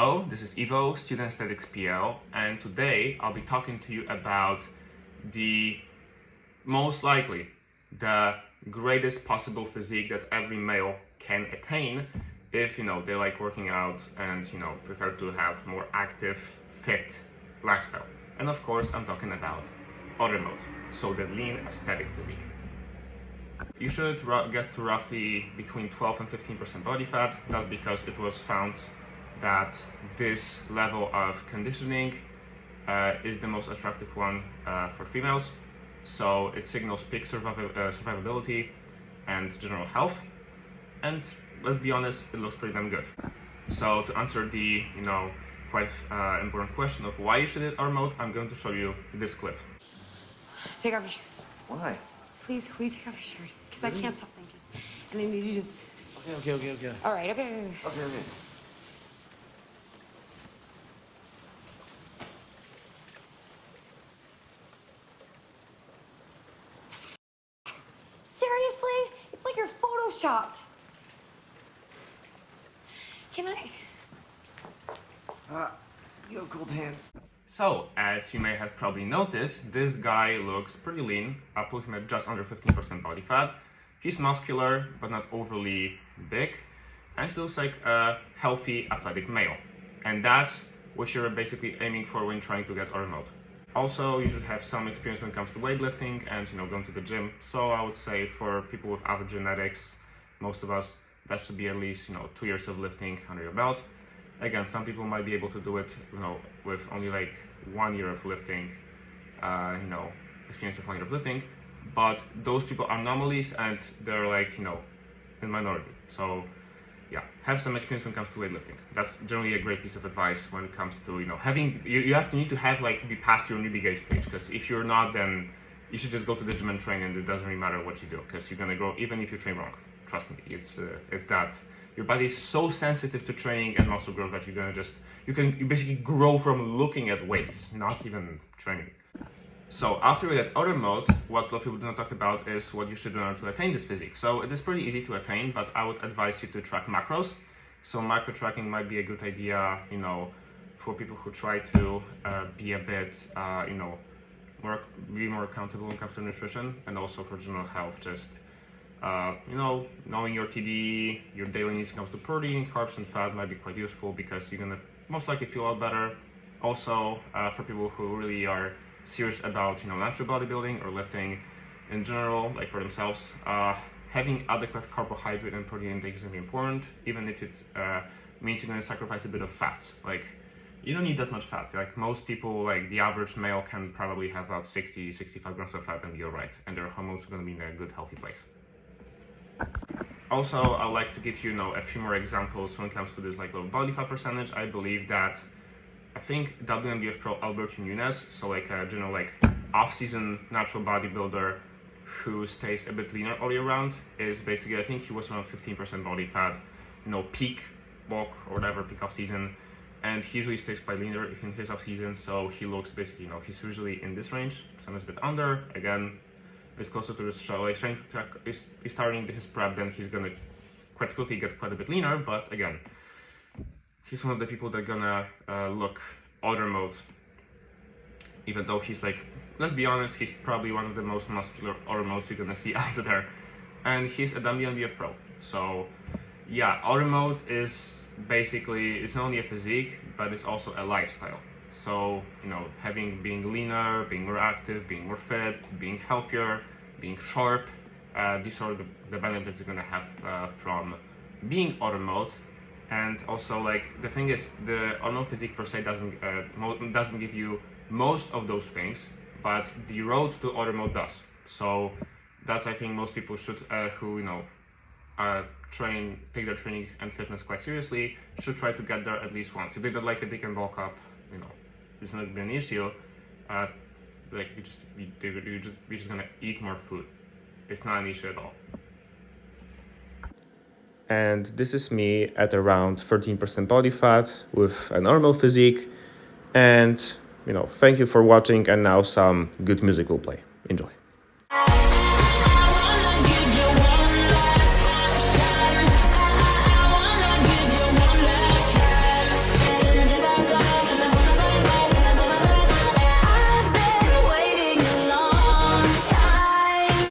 Hello, this is Ivo, Student Aesthetics PL, and today I'll be talking to you about the most likely the greatest possible physique that every male can attain if they like working out and prefer to have more active, fit lifestyle. And of course, I'm talking about Ottermode, so the lean aesthetic physique. You should get to roughly between 12 and 15% body fat. That's because it was found that this level of conditioning is the most attractive one for females. So it signals peak survivability and general health. And let's be honest, it looks pretty damn good. So to answer the quite important question of why you should hit Ottermode, I'm going to show you this clip. Take off your shirt. Why? Please, will you take off your shirt? Because I can't stop thinking. And I need you just... Okay. All right, okay. Okay. Seriously? It's like you're photoshopped. Can I... You have cold hands. So, as you may have probably noticed, this guy looks pretty lean. I put him at just under 15% body fat. He's muscular, but not overly big. And he looks like a healthy, athletic male. And that's what you're basically aiming for when trying to get Ottermode. Also, you should have some experience when it comes to weightlifting and going to the gym. So I would say for people with average genetics, most of us, that should be at least 2 years of lifting under your belt. Again, some people might be able to do it, with only like 1 year of lifting, experience of 1 year of lifting. But those people are anomalies, and they're like, in minority. So, yeah, have some experience when it comes to weightlifting. That's generally a great piece of advice when it comes to, having, you need to have be past your newbie guy stage. Because if you're not, then you should just go to the gym and train, and it doesn't really matter what you do, because you're gonna grow even if you train wrong. Trust me, it's that. Your body is so sensitive to training and muscle growth that you're gonna you basically grow from looking at weights, not even training. So after we get Ottermode, what a lot of people do not talk about is what you should do in order to attain this physique. So it is pretty easy to attain, but I would advise you to track macros. So macro tracking might be a good idea, for people who try to be a bit, be more accountable when it comes to nutrition, and also for general health, just knowing your TD, your daily needs when it comes to protein, carbs, and fat might be quite useful, because you're gonna most likely feel a lot better. Also, for people who really are serious about natural bodybuilding or lifting in general, like for themselves, having adequate carbohydrate and protein intake is gonna be important, even if it means you're gonna sacrifice a bit of fats. Like, you don't need that much fat. Like most people, like the average male can probably have about 60-65 grams of fat and be alright, and their hormones are gonna be in a good, healthy place. Also, I'd like to give you a few more examples when it comes to this low body fat percentage. I believe that I think WNBF pro Alberto Nunez, so a general off-season natural bodybuilder who stays a bit leaner all year round, is basically, I think he was around 15% body fat, peak bulk or whatever, peak off-season, and he usually stays quite leaner in his off-season, so he looks basically, he's usually in this range, sometimes a bit under. Again, it's closer to his strength is starting his prep, then he's gonna quite quickly get quite a bit leaner. But again, he's one of the people that gonna look Ottermode, even though he's let's be honest, he's probably one of the most muscular Ottermodes you're gonna see out there, and he's a WNBF pro. So yeah, Ottermode is basically, it's not only a physique, but it's also a lifestyle. So, being leaner, being more active, being more fit, being healthier, being sharp, these are the benefits you're gonna have from being Ottermode. And also, the thing is, the Ottermode physique per se doesn't give you most of those things, but the road to Ottermode does. So that's, I think, most people should, who take their training and fitness quite seriously, should try to get there at least once. If they don't like it, they can bulk up. It's not gonna be an issue. You're just gonna eat more food. It's not an issue at all. And this is me at around 13% body fat with a normal physique. And thank you for watching. And now some good music will play. Enjoy.